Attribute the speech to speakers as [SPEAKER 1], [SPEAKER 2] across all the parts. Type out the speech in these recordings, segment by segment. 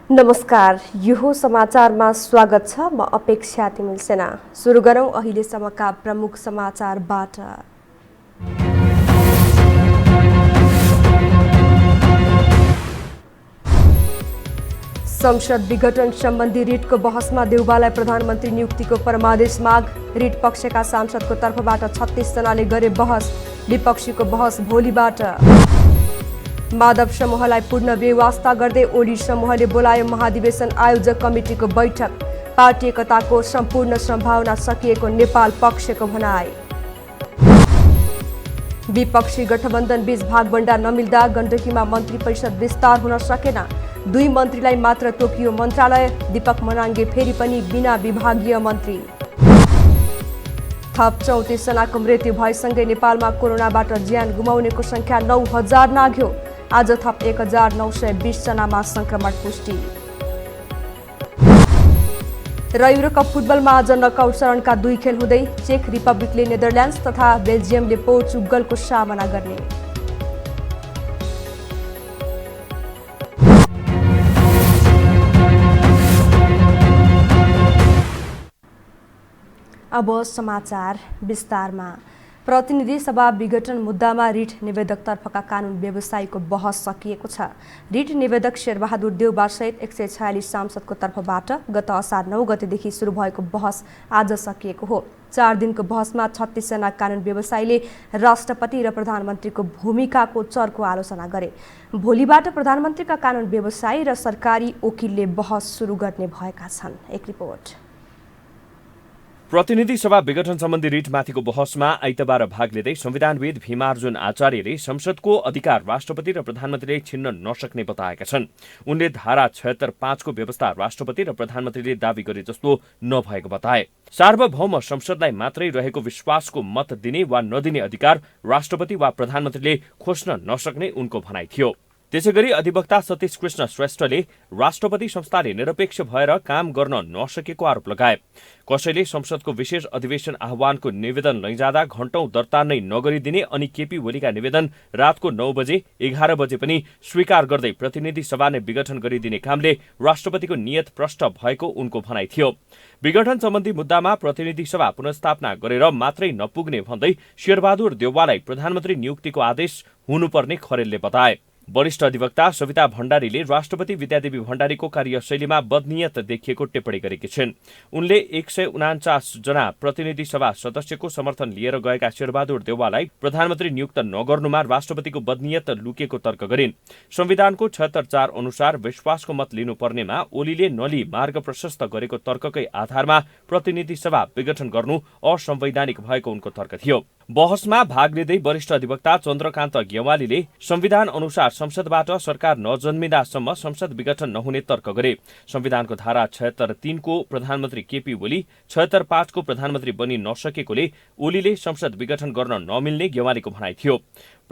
[SPEAKER 1] नमस्कार, यो समाचारमा स्वागत छ। म अपेक्षा तिमिल सेना। सुरु गरौं अहिलेसम्मका प्रमुख समाचारबाट। संसद विघटन सम्बन्धी रिटको बहसमा देउवालाई प्रधानमन्त्री नियुक्तिको परमादेश माग। रिट पक्षका सांसदको तर्फबाट 36 जनाले गरे बहस। विपक्षीको बहस भोलिबाट। माधव समूहलाई पूर्ण बेवास्ता गर्दै ओली समूहले बोलायो महाधिवेशन आयोजक कमिटिको बैठक। पार्टी एकताको सम्पूर्ण सम्भावना सकिएको नेपाल पक्षको भनाई। विपक्षी गठबन्धन बीच भागबण्डा नमिल्दा गण्डकीमा मन्त्री परिषद विस्तार हुन सकेन। 2 मन्त्रीलाई मात्र तोकियो मन्त्रालय। दीपक मनाङ्गे फेरि पनि बिना विभागीय मन्त्री। थप 34 जनाको मृत्यु भएसँगै नेपालमा कोरोनाबाट ज्यान गुमाउनेको संख्या 9000 नाघ्यो। आज थप 1920 जनामा संक्रमण पुष्टि। र युरोकप फुटबलमा आज नकआउट चरणका 2 खेल हुँदै चेक रिपब्लिकले नेदरल्यान्ड्स तथा बेल्जियमले पोर्चुगलको सामना गर्ने। अब समाचार विस्तारमा। प्रतिनिधि सभा विघटन मुद्दामा रिट निवेदक तर्फका कानुन व्यवसायीको बहस सकिएको छ। रिट निवेदक शेरबहादुर देउवा सहित 146 सांसदको तर्फबाट गत असार 9 गतेदेखि सुरु भएको बहस आज सकिएको हो। 4 दिनको बहसमा 36 जना कानुन व्यवसायीले राष्ट्रपति र प्रधानमन्त्रीको भूमिकाको चर्को आलोचना गरे। भोलिबाट प्रधानमन्त्रीका कानुन व्यवसायी र सरकारी वकिलले बहस सुरु गर्ने भएका छन्। एक रिपोर्ट।
[SPEAKER 2] प्रतिनिधि सभा विघटन सम्बन्धी रिटमाथिको बहसमा आइतबार भाग लिँदै संविधानविद भीमार्जुन आचार्यले संसदको अधिकार राष्ट्रपति र प्रधानमन्त्रीले छिन्न नसक्ने बताएका छन्। उनले धारा 76(5) को व्यवस्था राष्ट्रपति र प्रधानमन्त्रीले दावी गरे जस्तो नभएको बताए। सार्वभौम संसदलाई मात्रै रहेको विश्वासको मत दिने वा नदिने अधिकार राष्ट्रपति वा प्रधानमन्त्रीले खोज्न नसक्ने उनको भनाइ थियो। त्यसैगरी अधिवक्ता सतीश कृष्ण श्रेष्ठले राष्ट्रपति संस्थाले निरपेक्ष भएर काम गर्न नसकेको आरोप लगाए। कसैले संसदको विशेष अधिवेशन आह्वानको निवेदन लैजाँदा घण्टौं दर्ता नै नगरिदिने अनि केपी ओलीका निवेदन रातको 9 बजे 11 बजे पनि स्वीकार गर्दै प्रतिनिधि सभा नै विघटन गरिदिने कामले राष्ट्रपतिको नियत प्रष्ट भएको उनको भनाइ थियो। विघटन सम्बन्धी मुद्दामा प्रतिनिधि सभा पुनर्स्थापना गरेर मात्रै नपुग्ने भन्दै शेरबहादुर देउवालाई प्रधानमन्त्री नियुक्तिको आदेश हुनुपर्ने खरेलले बताए। वरिष्ठ अधिवक्ता सविता भण्डारीले राष्ट्रपति विद्यादेवी भण्डारीको कार्यशैलीमा बदनीयत देखिएको टिप्पणी गरेकी छिन्। उनले 149 जना प्रतिनिधि सभा सदस्यको समर्थन लिएर गएका शेरबहादुर देउवालाई प्रधानमन्त्री नियुक्त नगर्नुमा राष्ट्रपतिको बदनीयत लुकेको तर्क गरिन्। संविधानको 76(4) अनुसार विश्वासको मत लिनुपर्नेमा ओलीले नलिई मार्ग प्रशस्त गरेको तर्ककै आधारमा प्रतिनिधि सभा विघटन गर्नु असंवैधानिक भएको उनको तर्क थियो। बहसमा भाग लिँदै वरिष्ठ अधिवक्ता चन्द्रकान्त गेवालीले संविधान अनुसार संसदबाट सरकार नजन्मिँदासम्म संसद विघटन नहुने तर्क गरे। संविधानको धारा 76(3) को प्रधानमन्त्री केपी ओली 76(5) को प्रधानमन्त्री बनि नसकेकोले ओलीले संसद विघटन गर्न नमिल्ने गेवालीको भनाइ थियो।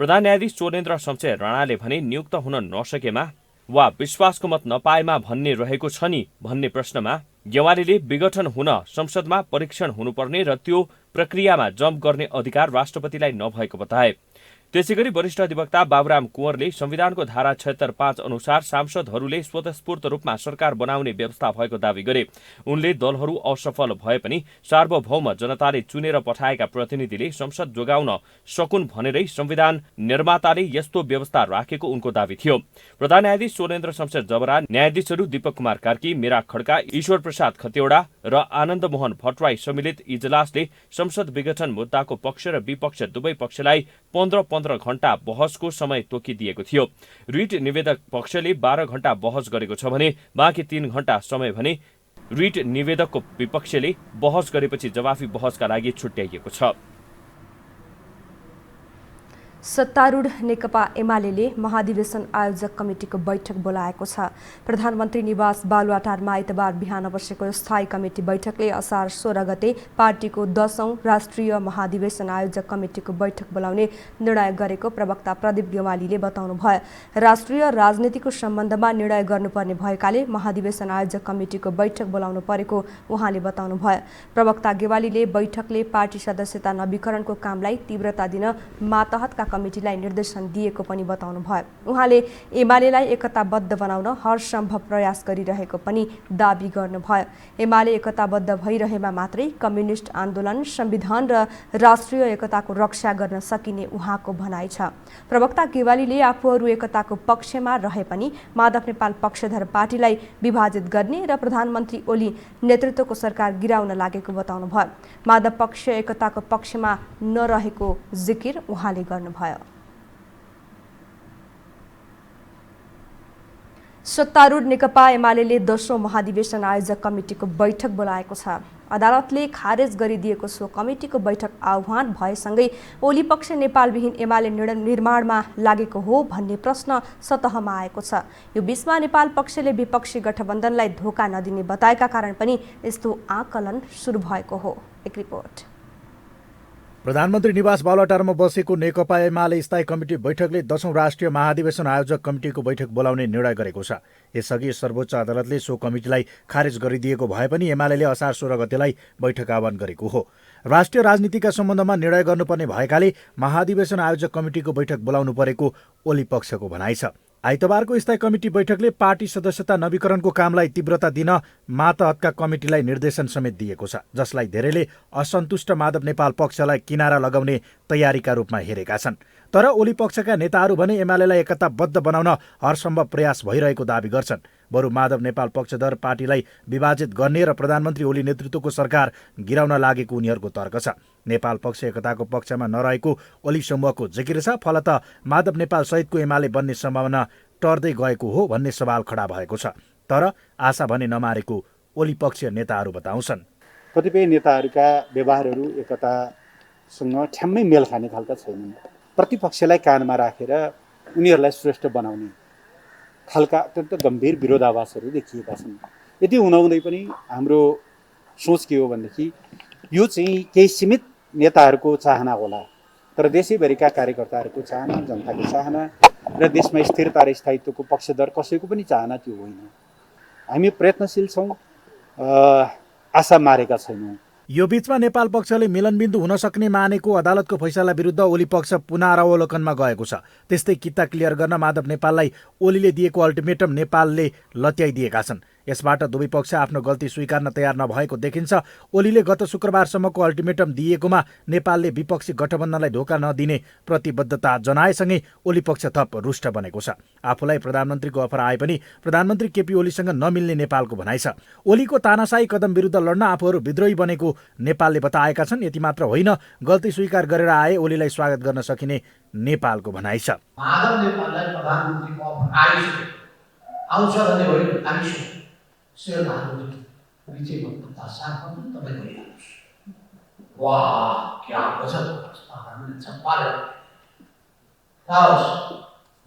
[SPEAKER 2] प्रधान न्यायाधीश चोलेन्द्र शमशेर राणाले भने नियुक्त हुन नसकेमा वा विश्वासको मत नपाएमा भन्ने रहेको छ नि भन्ने प्रश्नमा गेवालीले विघटन हुन संसदमा परीक्षण हुनुपर्ने र त्यो प्रक्रियामा जम्प गर्ने अधिकार राष्ट्रपतिलाई नभएको बताए। त्यसैगरी वरिष्ठ अधिवक्ता बाबुराम कुँवरले संविधानको धारा 76(5) अनुसार सांसदहरूले स्वतस्फूर्त रूपमा सरकार बनाउने व्यवस्था भएको दावी गरे। उनले दलहरू असफल भए पनि सार्वभौम जनताले चुनेर पठाएका प्रतिनिधिले संसद जोगाउन सकुन् भनेरै संविधान निर्माताले यस्तो व्यवस्था राखेको उनको दावी थियो। प्रधान न्यायाधीश चोलेन्द्र शमशेर जबरा, न्यायाधीशहरू दीपक कुमार कार्की, मीरा खड्का, ईश्वर प्रसाद खतिवडा र आनन्द मोहन भट्टराई सम्मिलित इजलासले संसद विघटन मुद्दाको पक्ष र विपक्ष दुवै पक्षलाई 15 घण्टा बहसको समय तोकिदिएको थियो। रिट निवेदक पक्षले 12 घण्टा बहस गरेको छ भने बाँकी 3 घण्टा समय भने रिट निवेदकको विपक्षले बहस गरेपछि जवाफी बहसका लागि छुट्याइएको छ।
[SPEAKER 1] सत्तारूढ नेकपा एमाले महाधिवेशन आयोजक कमिटीको बैठक बोलाएको छ। प्रधानमन्त्री निवास बालुवाटारमा आइतबार बिहान बसेको स्थायी कमिटी बैठकले असार 16 गते पार्टीको 10औं राष्ट्रिय महाधिवेशन आयोजक कमिटीको बैठक बोलाउने निर्णय गरेको प्रवक्ता प्रदीप गेवालीले बताउनुभयो। राष्ट्रिय राजनीतिको सम्बन्धमा निर्णय गर्नुपर्ने भएकाले महाधिवेशन आयोजक कमिटीको बैठक बोलाउनु परेको उहाँले बताउनुभयो। प्रवक्ता गेवालीले बैठकले पार्टी सदस्यता नवीकरणको कामलाई तीव्रता दिन मातहतका कमिटीलाई निर्देशन दिएको पनि बताउनुभयो। उहाँले एमालेलाई एकताबद्ध बनाउन हरसम्भव प्रयास गरिरहेको पनि दाबी गर्नुभयो। एमाले एकताबद्ध भइरहेमा मात्रै कम्युनिस्ट आन्दोलन, संविधान र राष्ट्रिय एकताको रक्षा गर्न सकिने उहाँको भनाइ छ। प्रवक्ता गेवालीले आफूहरू एकताको पक्षमा रहे पनि माधव नेपाल पक्षधर पार्टीलाई विभाजित गर्ने र प्रधानमन्त्री ओली नेतृत्वको सरकार गिराउन लागेको बताउनुभयो। माधव पक्ष एकताको पक्षमा नरहेको जिकिर उहाँले गर्नुभयो। सत्तारूढ नेकपा एमाले 10औं महाधिवेशन आयोजक कमिटीको बैठक बोलाएको छ। अदालतले खारेज गरिदिएको सो कमिटीको बैठक आह्वान भएसँगै ओली पक्ष नेपालविहीन एमाले निर्माणमा लागेको हो भन्ने प्रश्न सतहमा आएको छ। यो बीचमा नेपाल पक्षले विपक्षी गठबन्धनलाई धोका नदिने बताएका कारण पनि यस्तो आकलन सुरु भएको हो। एक रिपोर्ट।
[SPEAKER 3] प्रधानमन्त्री निवास बालुवाटारमा बसेको नेकपा एमाले स्थायी कमिटी बैठकले 10औं राष्ट्रिय महाधिवेशन आयोजक कमिटीको बैठक बोलाउने निर्णय गरेको छ। यसअघि सर्वोच्च अदालतले सो कमिटीलाई खारेज गरिदिएको भए पनि एमाले असार 16 गतेलाई बैठक आह्वान गरेको हो। राष्ट्रिय राजनीतिका सम्बन्धमा निर्णय गर्नुपर्ने भएकाले महाधिवेशन आयोजक कमिटीको बैठक बोलाउनु परेको ओली पक्षको भनाइ छ। आइतबारको स्थायी कमिटी बैठकले पार्टी सदस्यता नवीकरणको कामलाई तीव्रता दिन मातहतका कमिटीलाई निर्देशन समेत दिएको छ, जसलाई धेरैले असन्तुष्ट माधव नेपाल पक्षलाई किनारा लगाउने तयारीका रूपमा हेरेका छन्। तर ओली पक्षका नेताहरू भने एमालेलाई एकताबद्ध बनाउन हरसम्भव प्रयास भइरहेको दाबी गर्छन्। बरु माधव नेपाल पक्षधर पार्टीलाई विभाजित गर्ने र प्रधानमन्त्री ओली नेतृत्वको सरकार गिराउन लागेको उनीहरूको तर्क छ। नेपाल पक्ष एकताको पक्षमा नरहेको ओली समूहको जिकिर छ। फलत माधव नेपाल सहितको एमाले बन्ने सम्भावना टर्दै गएको हो भन्ने सवाल खडा भएको छ। तर आशा भने नमारेको ओली पक्षीय नेताहरू बताउँछन्।
[SPEAKER 4] कतिपय नेताहरूका व्यवहारहरू एकतासँग ठ्याम्मै मेल खाने खालका छैनन्। प्रतिपक्षलाई कानमा राखेर उनीहरूलाई श्रेष्ठ बनाउने खालका अत्यन्त गम्भीर विरोधाभासहरू देखिएका छन्। यति हुँदाहुँदै पनि हाम्रो सोच के हो भनेदेखि यो चाहिँ केही सीमित नेताहरूको चाहना होला, तर देशैभरिका कार्यकर्ताहरूको चाहना, जनताको चाहना र देशमा स्थिरता र स्थायित्वको पक्षधर कसैको पनि चाहना त्यो होइन। हामी प्रयत्नशील छौँ, आशा मारेका छैनौँ।
[SPEAKER 3] यो बीचमा नेपाल पक्षले मिलनबिन्दु हुन सक्ने मानेको अदालतको फैसला विरुद्ध ओली पक्ष पुनरावलोकनमा गएको छ। त्यस्तै किता क्लियर गर्न माधव नेपाललाई ओलीले दिएको अल्टिमेटम नेपालले लत्याइदिएका छन्। यसबाट दुवै पक्ष आफ्नो गल्ती स्वीकार्न तयार नभएको देखिन्छ। ओलीले गत शुक्रबारसम्मको अल्टिमेटम दिएकोमा नेपालले विपक्षी गठबन्धनलाई धोका नदिने प्रतिबद्धता जनाएसँगै ओली पक्ष थप रुष्ट बनेको छ। आफूलाई प्रधानमन्त्रीको अफर आए पनि प्रधानमन्त्री केपी ओलीसँग नमिल्ने नेपालको भनाइ छ। ओलीको तानाशाही कदम विरुद्ध लड्न आफूहरू विद्रोही बनेको नेपालले बताएका छन्। यति मात्र होइन, गल्ती स्वीकार गरेर आए ओलीलाई स्वागत गर्न सकिने नेपालको भनाइ छ।
[SPEAKER 5] माधव नेपाललाई प्रधानमन्त्रीको अफर आउँछ भन्ने होइन, हामी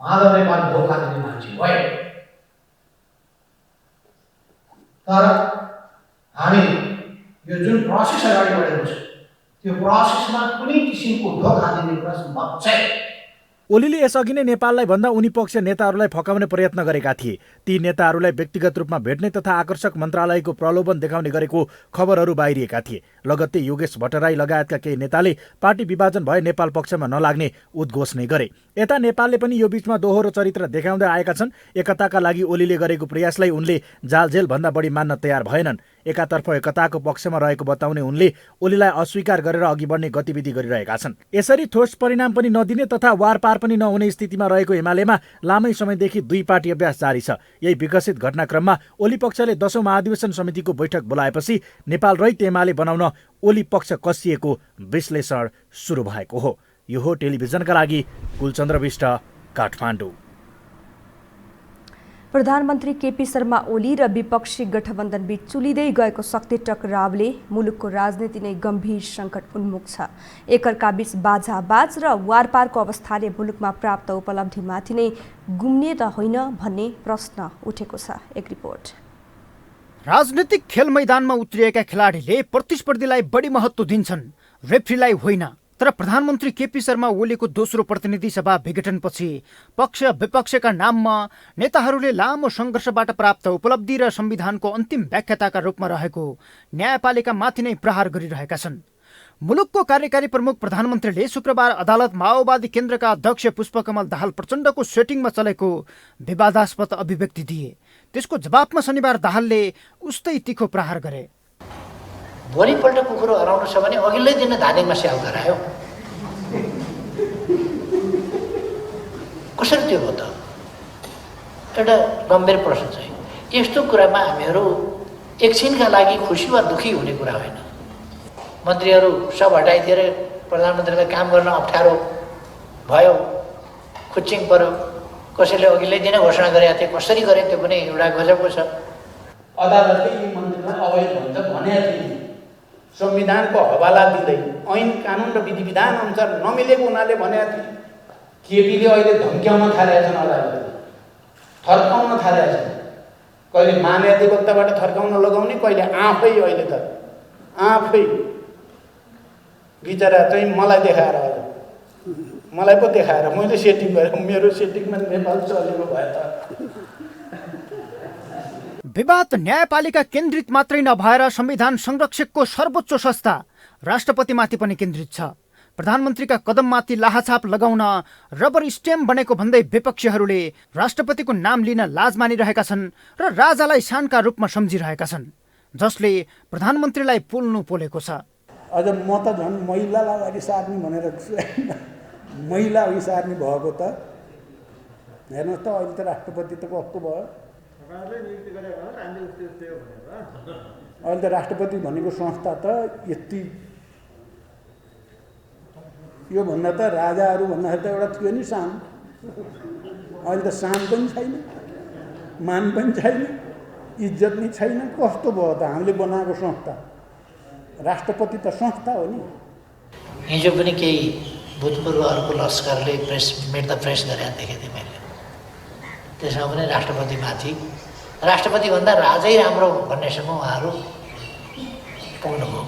[SPEAKER 5] माधव नेपाल धोका दिने मान्छे भए, तर हामी यो जुन प्रोसेस अगाडि बढेको छ त्यो प्रोसेसमा कुनै किसिमको धोका दिने कुरा सम्भव छैन।
[SPEAKER 3] ओलीले यसअघि नै नेपाललाई भन्दा उनी पक्ष नेताहरूलाई फकाउने प्रयत्न गरेका थिए। ती नेताहरूलाई व्यक्तिगत रूपमा भेट्ने तथा आकर्षक मन्त्रालयको प्रलोभन देखाउने गरेको खबरहरू बाहिरिएका थिए। लगत्तै योगेश भट्टराई लगायतका केही नेताले पार्टी विभाजन भए नेपाल पक्षमा नलाग्ने उद्घोष नै गरे। यता नेपालले पनि यो बीचमा दोहोरो चरित्र देखाउँदै आएका छन्। एकताका लागि ओलीले गरेको प्रयासलाई उनले जालझेल भन्दा बढी मान्न तयार भएनन्। एकातर्फ एकताको पक्षमा रहेको बताउने उनले ओलीलाई अस्वीकार गरेर अघि बढ्ने गतिविधि गरिरहेका छन्। यसरी ठोस परिणाम पनि नदिने तथा वारपार पनि नहुने स्थितिमा रहेको एमालेमा लामै समयदेखि दुई पार्टी अभ्यास जारी छ। यही विकसित घटनाक्रममा ओली पक्षले 10औं महाधिवेशन समितिको बैठक बोलाएपछि नेपाल रहित एमाले बनाउन ओली पक्ष कसिएको विश्लेषण सुरु भएको हो। यो हो टेलिभिजनका लागि कुलचन्द्र विष्ट, काठमाडौँ।
[SPEAKER 1] प्रधानमन्त्री केपी शर्मा ओली र विपक्षी गठबन्धनबीच चुलिँदै गएको शक्ति टकरावले मुलुकको राजनीति नै गम्भीर सङ्कट उन्मुख छ। एकअर्काबीच बाझाबाझ र वारपारको अवस्थाले मुलुकमा प्राप्त उपलब्धिमाथि नै गुम्ने त होइन भन्ने प्रश्न उठेको छ। एक रिपोर्ट।
[SPEAKER 6] राजनीतिक खेल मैदानमा उत्रिएका खेलाडीले प्रतिस्पर्धीलाई बढी महत्त्व दिन्छन्, रेफ्रीलाई होइन। तर प्रधानमन्त्री केपी शर्मा ओलीको दोस्रो प्रतिनिधि सभा विघटनपछि पक्ष विपक्षका नाममा नेताहरूले लामो सङ्घर्षबाट प्राप्त उपलब्धि र संविधानको अन्तिम व्याख्याताका रूपमा रहेको न्यायपालिकामाथि नै प्रहार गरिरहेका छन्। मुलुकको कार्यकारी प्रमुख प्रधानमन्त्रीले शुक्रबार अदालत माओवादी केन्द्रका अध्यक्ष पुष्पकमल दाहाल प्रचण्डको सेटिङमा चलेको विवादास्पद अभिव्यक्ति दिए। त्यसको जवाफमा शनिबार दाहालले उस्तै तीखो प्रहार गरे।
[SPEAKER 5] भोलिपल्ट कुकुरो हराउनु छ भने अघिल्लै दिन धादिङमा स्याल गरायो। कसरी त्यो हो त? एउटा गम्भीर प्रश्न छ। यस्तो कुरामा हामीहरू एकछिनका लागि खुसी वा दुःखी हुने कुरा होइन। मन्त्रीहरू सब हटाइदिएर प्रधानमन्त्रीलाई काम गर्न अप्ठ्यारो भयो, खुच्चिङ पर्यो। कसैले अघिल्लै दिन घोषणा गरेका थिए, कसरी गरे त्यो पनि एउटा गजबको छ।
[SPEAKER 7] अदालतले यी मन्त्रीलाई अवैध भन्छ भनेको थिए। संविधानको हवाला दिँदै ऐन कानुन र विधि विधान अनुसार नमिलेको हुनाले भनेका थिए। केपीले अहिले धम्क्याउन थालेका छन्, अदालतले थर्काउन थालेका छन्। कहिले महाधिवक्ताबाट थर्काउन लगाउने, कहिले आफै अहिले त आफै बिचरा चाहिँ मलाई देखाएर मलाई पो देखाएर मैले सेटिङ गरेँ। मेरो सेटिङमा नेपाल चलेको भए त।
[SPEAKER 6] विवाद न्यायपालिका केन्द्रित मात्रै नभएर संविधान संरक्षकको सर्वोच्च संस्था राष्ट्रपतिमाथि पनि केन्द्रित छ। प्रधानमन्त्रीका कदममाथि लाहाछाप लगाउन रबर स्ट्याम्प बनेको भन्दै विपक्षीहरूले राष्ट्रपतिको नाम लिन लाज मानिरहेका छन् र राजालाई शानका रूपमा सम्झिरहेका छन्, जसले प्रधानमन्त्रीलाई पोल्नु पोलेको छ।
[SPEAKER 8] अझ म त झन् महिलालाई अगाडि सार्ने भनेर महिला अघि सार्ने भएको त हेर्नुहोस् त। अहिले त राष्ट्रपति त कस्तो भयो? अहिले त राष्ट्रपति भनेको संस्था त यति योभन्दा त राजाहरू भन्दाखेरि त एउटा थियो नि सान। अहिले त सान पनि छैन, मान पनि छैन, इज्जत नै छैन। कस्तो भयो त हामीले बनाएको संस्था? राष्ट्रपति त संस्था हो नि।
[SPEAKER 5] हिजो पनि केही भूतपूर्वहरूको लस्करले प्रेस मिट द प्रेस गरेर देखेको थिएँ मैले। त्यसमा पनि राष्ट्रपतिमाथि, राष्ट्रपतिभन्दा राजै राम्रो भन्नेसम्म उहाँहरू पुग्नुभयो।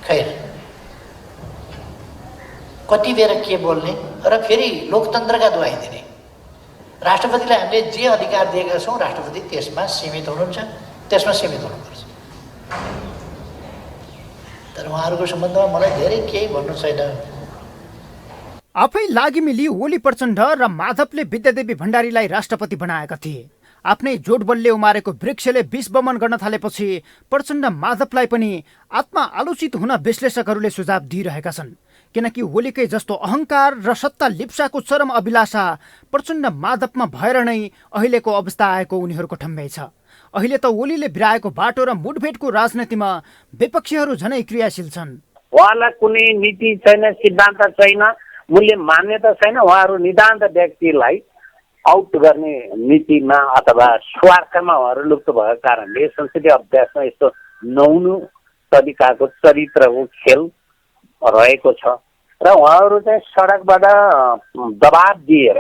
[SPEAKER 5] खैर, कति बेर के बोल्ने र फेरि लोकतन्त्रका दुहाई दिने। राष्ट्रपतिलाई हामीले जे अधिकार दिएका छौँ, राष्ट्रपति त्यसमा सीमित हुनुहुन्छ, त्यसमा सीमित हुनुपर्छ। तर उहाँहरूको सम्बन्धमा मलाई धेरै केही भन्नु छैन।
[SPEAKER 6] आफै लागिमिली ओली प्रचण्ड र माधवले विद्यादेवी भण्डारीलाई राष्ट्रपति बनाएका थिए। आफ्नै जोडबलले उमारेको वृक्षले विष बमन गर्न थालेपछि प्रचण्ड माधवलाई पनि आत्मा आलोचित हुन विश्लेषकहरूले सुझाव दिइरहेका छन्। किनकि ओलीकै जस्तो अहङ्कार र सत्ता लिप्साको चरम अभिलाषा प्रचण्ड माधवमा भएर नै अहिलेको अवस्था आएको उनीहरूको ठम्ब्याइ छ। अहिले त ओलीले बिराएको बाटो र मुठभेडको राजनीतिमा विपक्षीहरू झनै क्रियाशील छन्।
[SPEAKER 9] उहाँलाई कुनै नीति छैन, सिद्धान्त छैन, मूल्य मान्यता छैन। उहाँहरू नितान्त व्यक्तिलाई आउट गर्ने नीतिमा अथवा स्वार्थमा उहाँहरू लुप्त भएको कारणले संसदीय अभ्यासमा यस्तो नहुनु तरिकाको चरित्रको खेल रहेको छ र उहाँहरू चाहिँ सडकबाट दबाब दिएर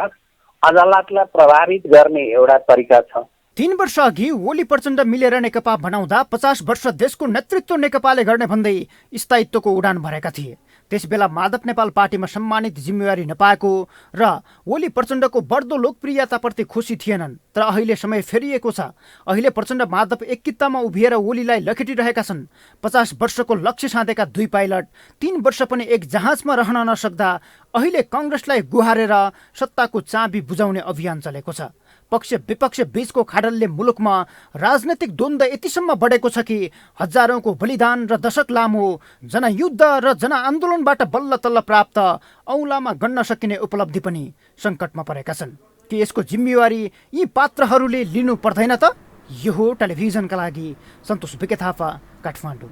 [SPEAKER 9] अदालतलाई प्रभावित गर्ने एउटा तरिका छ।
[SPEAKER 6] 3 वर्ष अघि ओली प्रचण्ड मिलेर नेकपा बनाउँदा 50 वर्ष देशको नेतृत्व नेकपाले गर्ने भन्दै स्थायित्वको उडान भरेका थिए। त्यसबेला माधव नेपाल पार्टीमा सम्मानित जिम्मेवारी नपाएको र ओली प्रचण्डको बढ्दो लोकप्रियताप्रति खुसी थिएनन्। तर अहिले समय फेरिएको छ। अहिले प्रचण्ड माधव एक कित्तामा उभिएर ओलीलाई लखेटिरहेका छन्। 50 वर्षको लक्ष्य साधेका दुई पाइलट 3 वर्ष पनि एक जहाजमा रहन नसक्दा अहिले कङ्ग्रेसलाई गुहारेर सत्ताको चाबी बुझाउने अभियान चलेको छ। पक्ष विपक्ष बीचको खाडलले मुलुकमा राजनैतिक द्वन्द्व यतिसम्म बढेको छ कि हजारौंको बलिदान र दशक लामो जनयुद्ध र जनआन्दोलनबाट बल्ल तल्ल प्राप्त औँलामा गन्न सकिने उपलब्धि पनि सङ्कटमा परेका छन्। कि यसको जिम्मेवारी यी पात्रहरूले लिनु पर्दैन त? यो हो टेलिभिजनका लागि सन्तोष बिके थापा, काठमाडौँ।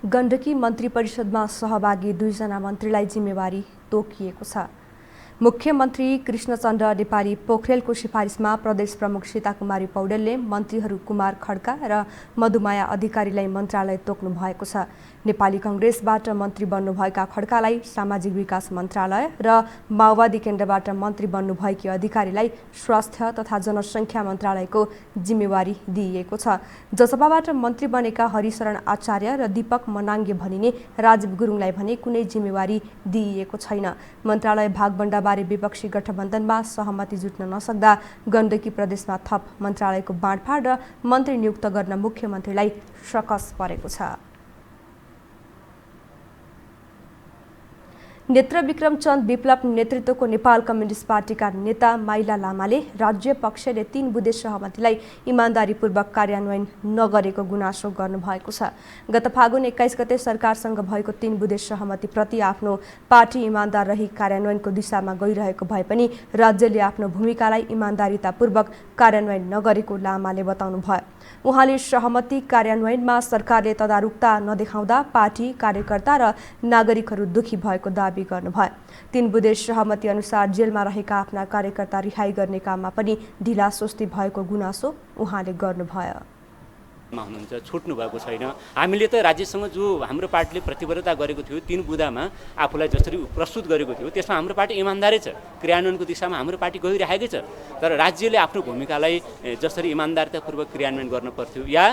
[SPEAKER 1] गण्डकी मन्त्री परिषदमा सहभागी 2 जना मन्त्रीलाई जिम्मेवारी तोकिएको छ। मुख्यमन्त्री कृष्णचन्द्र नेपाली पोखरेलको सिफारिसमा प्रदेश प्रमुख सीताकुमारी पौडेलले मन्त्रीहरू कुमार खड्का र मधुमाया अधिकारीलाई मन्त्रालय तोक्नु भएको छ। नेपाली कङ्ग्रेसबाट मन्त्री बन्नुभएका खड्कालाई सामाजिक विकास मन्त्रालय र माओवादी केन्द्रबाट मन्त्री बन्नुभएकी अधिकारीलाई स्वास्थ्य तथा जनसङ्ख्या मन्त्रालयको जिम्मेवारी दिइएको छ। जसपाबाट मन्त्री बनेका हरिशरण आचार्य र दीपक मनाङ्गे भनिने राजीव गुरुङलाई भने कुनै जिम्मेवारी दिइएको छैन। मन्त्रालय भागबण्डाबारे विपक्षी गठबन्धनमा सहमति जुट्न नसक्दा गण्डकी प्रदेशमा थप मन्त्रालयको बाँडफाँड र मन्त्री नियुक्त गर्न मुख्यमन्त्रीलाई सकस परेको छ। नेत्रविक्रम चन्द विप्लव नेतृत्वको नेपाल कम्युनिस्ट पार्टीका नेता माइला लामाले राज्य पक्षले 3 बुँदे सहमतिलाई इमान्दारीपूर्वक कार्यान्वयन नगरेको गुनासो गर्नुभएको छ। गत फागुन 21 गते सरकारसँग भएको 3 बुँदे सहमतिप्रति आफ्नो पार्टी इमान्दार रही कार्यान्वयनको दिशामा गइरहेको भए पनि राज्यले आफ्नो भूमिकालाई इमान्दारितापूर्वक कार्यान्वयन नगरेको लामाले बताउनुभयो। उहाँले सहमति कार्यान्वयनमा सरकारले तदारुकता नदेखाउँदा पार्टी कार्यकर्ता र नागरिकहरू दुखी भएको दाबी गर्नुभयो। 3 बुँदे सहमति अनुसार जेलमा रहेका आफ्ना कार्यकर्ता रिहाई गर्ने काममा पनि ढिलासुस्ती भएको गुनासो उहाँले गर्नुभयो।
[SPEAKER 10] हुनुहुन्छ छुट्नु भएको छैन। हामीले त राज्यसँग जो हाम्रो पार्टीले प्रतिबद्धता गरेको थियो 3 बुँदामा आफूलाई जसरी प्रस्तुत गरेको थियो त्यसमा हाम्रो पार्टी इमान्दारै छ। क्रियान्वयनको दिशामा हाम्रो पार्टी गइरहेकै छ। तर राज्यले आफ्नो भूमिकालाई जसरी इमान्दारितापूर्वक क्रियान्वयन गर्न पर्थ्यो या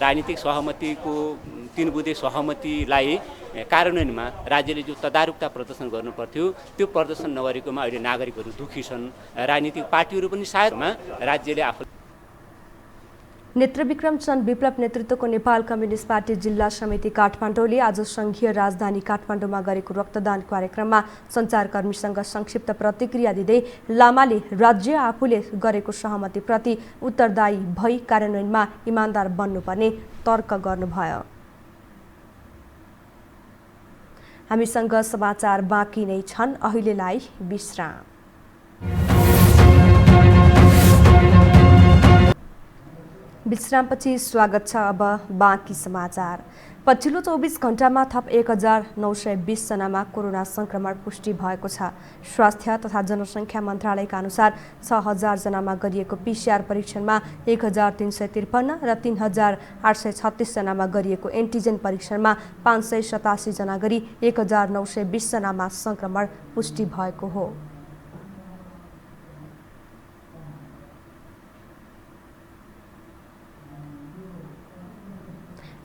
[SPEAKER 10] राजनीतिक सहमतिको 3 बुँदे सहमतिलाई कार्यान्वयनमा राज्यले जो तदारुकता प्रदर्शन गर्नु पर्थ्यो त्यो प्रदर्शन नगरेकोमा अहिले नागरिकहरू दुखी छन्। राजनीतिक पार्टीहरू पनि सायदमा राज्यले आफू
[SPEAKER 1] नेत्रविक्रम चन्द विप्लव नेतृत्वको नेपाल कम्युनिस्ट पार्टी जिल्ला समिति काठमाडौँले आज संघीय राजधानी काठमाडौँमा गरेको रक्तदान कार्यक्रममा सञ्चारकर्मीसँग संक्षिप्त प्रतिक्रिया दिँदै लामाले राज्य आफूले गरेको सहमतिप्रति उत्तरदायी भई कार्यान्वयनमा इमान्दार बन्नुपर्ने तर्क गर्नुभयो। हामीसँग समाचार बाँकी नै छन्, अहिलेलाई विश्राम। विश्रामपछि स्वागत छ। अब बाँकी समाचार। पछिल्लो 24 घण्टामा थप 1920 जनामा कोरोना संक्रमण पुष्टि भएको छ। स्वास्थ्य तथा जनसङ्ख्या मन्त्रालयका अनुसार 6000 जनामा गरिएको PCR परीक्षणमा 1353 र 3836 जनामा गरिएको एन्टिजेन परीक्षणमा 587 जना गरी 1920 जनामा संक्रमण पुष्टि भएको हो।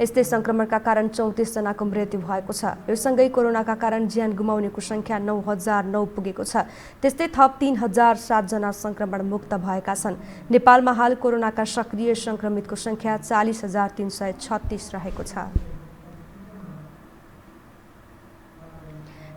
[SPEAKER 1] यस्तै संक्रमणका कारण 34 जनाको मृत्यु भएको छ। यो सँगै कोरोनाका कारण ज्यान गुमाउनेको संख्या 9009 पुगेको छ। त्यस्तै थप 3007 जना संक्रमण मुक्त भएका छन्। नेपालमा हाल कोरोनाका सक्रिय संक्रमितको संख्या 40336 रहेको छ।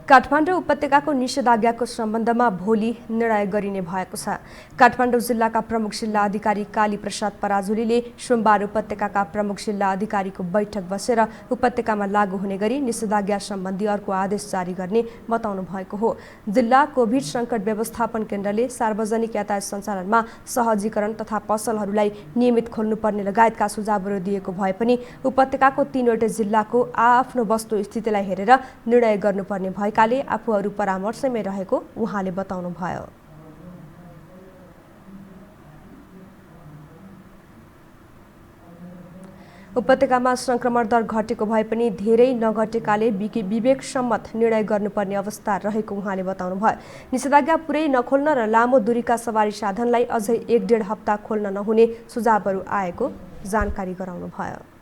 [SPEAKER 1] काठमाडौँ उपत्यकाको निषेधाज्ञाको सम्बन्धमा भोलि निर्णय गरिने भएको छ। काठमाडौँ जिल्लाका प्रमुख जिल्ला अधिकारी काली प्रसाद पराजुलीले सोमबार उपत्यकाका प्रमुख जिल्ला अधिकारीको बैठक बसेर उपत्यकामा लागू हुने गरी निषेधाज्ञा सम्बन्धी अर्को आदेश जारी गर्ने बताउनु भएको हो। जिल्ला कोभिड सङ्कट व्यवस्थापन केन्द्रले सार्वजनिक यातायात सञ्चालनमा सहजीकरण तथा पसलहरूलाई नियमित खोल्नुपर्ने लगायतका सुझावहरू दिएको भए पनि उपत्यकाको 3वटै जिल्लाको आआफ्नो वस्तुस्थितिलाई हेरेर निर्णय गर्नुपर्ने भएकाले आफूहरू परामर्शमै रहेको उहाँले बताउनुभयो। उपत्यकामा संक्रमण दर घटेको भए पनि धेरै नघटेकाले विवेक सम्मत निर्णय गर्नुपर्ने अवस्था रहेको उहाँले बताउनुभयो। निषेधाज्ञा पुरै नखोल्न र लामो दूरीका सवारी साधनलाई अझै 1-1.5 हप्ता खोल्न नहुने सुझावहरू आएको जानकारी गराउनुभयो।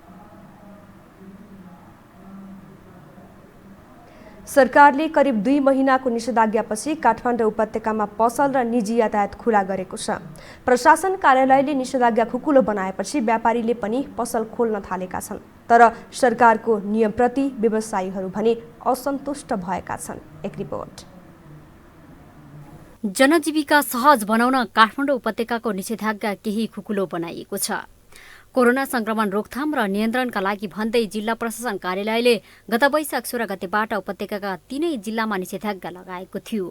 [SPEAKER 1] सरकारले करिब 2 महिनाको निषेधाज्ञापछि काठमाडौँ उपत्यकामा पसल र निजी यातायात खुला गरेको छ। प्रशासन कार्यालयले निषेधाज्ञा खुकुलो बनाएपछि व्यापारीले पनि पसल खोल्न थालेका छन्। तर सरकारको नियमप्रति व्यवसायीहरू भने असन्तुष्ट भएका छन्। एक रिपोर्ट।
[SPEAKER 11] जनजीविका सहज बनाउन काठमाडौँ उपत्यकाको निषेधाज्ञा केही खुकुलो बनाइएको छ। कोरोना संक्रमण रोकथाम र नियन्त्रणका लागि भन्दै जिल्ला प्रशासन कार्यालयले गत वैशाख 16 गतेबाट उपत्यकाका 3 जिल्लामा निषेधाज्ञा लगाएको थियो।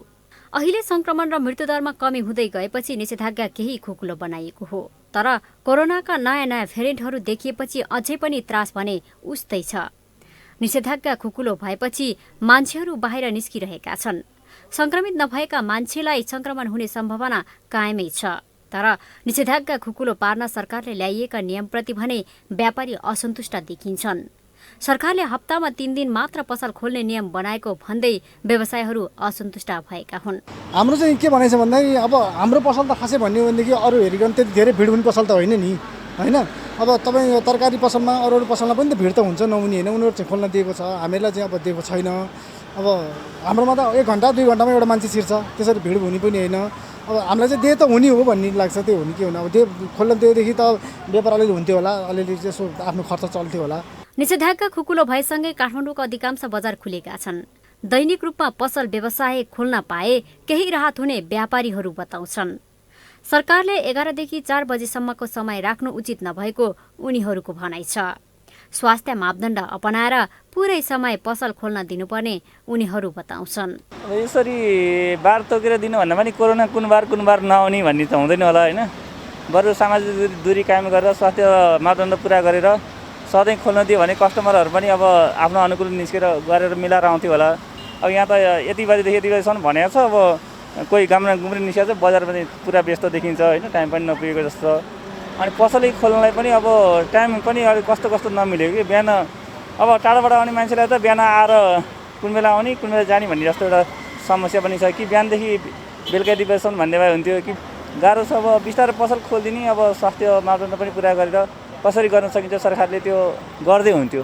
[SPEAKER 11] अहिले संक्रमण र मृत्युदरमा कमी हुँदै गएपछि निषेधाज्ञा केही खुकुलो बनाइएको हो। तर कोरोनाका नयाँ भेरिएन्टहरू देखिएपछि अझै पनि त्रास भने उस्तै छ। निषेधाज्ञा खुकुलो भएपछि मान्छेहरू बाहिर निस्किरहेका छन्। संक्रमित नभएका मान्छेलाई संक्रमण हुने सम्भावना कायमै छ। तर निषेधाज्ञा खुकुलो पार्न सरकारले ल्याइएका नियमप्रति भने व्यापारी असन्तुष्ट देखिन्छन्। सरकारले हप्तामा 3 दिन मात्र पसल खोल्ने नियम बनाएको भन्दै व्यवसायीहरू असन्तुष्ट भएका हुन्।
[SPEAKER 12] हाम्रो चाहिँ के भनेछ भन्दाखेरि अब हाम्रो पसल त खासै भन्ने हो भनेदेखि अरू हेरिकन त्यति धेरै भिड हुने पसल त होइन नि, होइन। अब तपाईँ तरकारी पसलमा अरू पसलमा पनि त भिड त हुन्छ नहुने होइन, उनीहरू चाहिँ खोल्न दिएको छ, हामीलाई चाहिँ अब दिएको छैन। अब हाम्रोमा त 1 घन्टा 2 घन्टामा एउटा मान्छे छिर्छ, त्यसरी भिड हुने पनि होइन। अब हामीलाई चाहिँ दिए त हुने हो भन्ने लाग्छ, त्यो हुने के हुने। अब त्यो खोल्न दिएदेखि त व्यापार अलिअलि हुन्थ्यो होला, अलिअलि यसो आफ्नो खर्च चल्थ्यो होला।
[SPEAKER 11] निषेधाज्ञा खुकुलो भएसँगै काठमाडौँको अधिकांश बजार खुलेका छन्। दैनिक रूपमा पसल व्यवसाय खोल्न पाए केही राहत हुने व्यापारीहरू बताउँछन्। सरकारले 11 देखि 4 बजेसम्मको समय राख्नु उचित नभएको उनीहरूको भनाइ छ। स्वास्थ्य मापदण्ड अपनाएर पुरै समय पसल खोल्न दिनुपर्ने उनीहरू बताउँछन्।
[SPEAKER 13] यसरी बार तोकेर दिनु भन्दा पनि कोरोना कुन बार नआउने भन्ने त हुँदैन होला, होइन। बरु सामाजिक दूरी कायम गरेर स्वास्थ्य मापदण्ड पुरा गरेर सधैँ खोल्न दियो भने कस्टमरहरू पनि अब आफ्नो अनुकूल निस्केर गरेर मिलाएर आउँथ्यो होला। अब यहाँ त यति बजीदेखि यति बजीसम्म भनेको छ, अब कोही गाम्रा गुम्री निस्केको छ, बजार पनि पुरा व्यस्त देखिन्छ, होइन। टाइम पनि नपुगेको जस्तो। अनि पसलै खोल्नलाई पनि अब टाइम पनि अलिक कस्तो नमिल्यो कि। बिहान अब टाढाबाट आउने मान्छेलाई त बिहान आएर कुन बेला आउने कुन बेला जाने भन्ने जस्तो एउटा समस्या पनि छ कि। बिहानदेखि बेलुका 2 बजीसम्म भन्ने भए हुन्थ्यो कि। गाह्रो छ। अब बिस्तारै पसल खोलिदिने, अब स्वास्थ्य मापदण्ड पनि पुरा गरेर कसरी गर्न सकिन्छ सरकारले त्यो गर्दै हुन्थ्यो।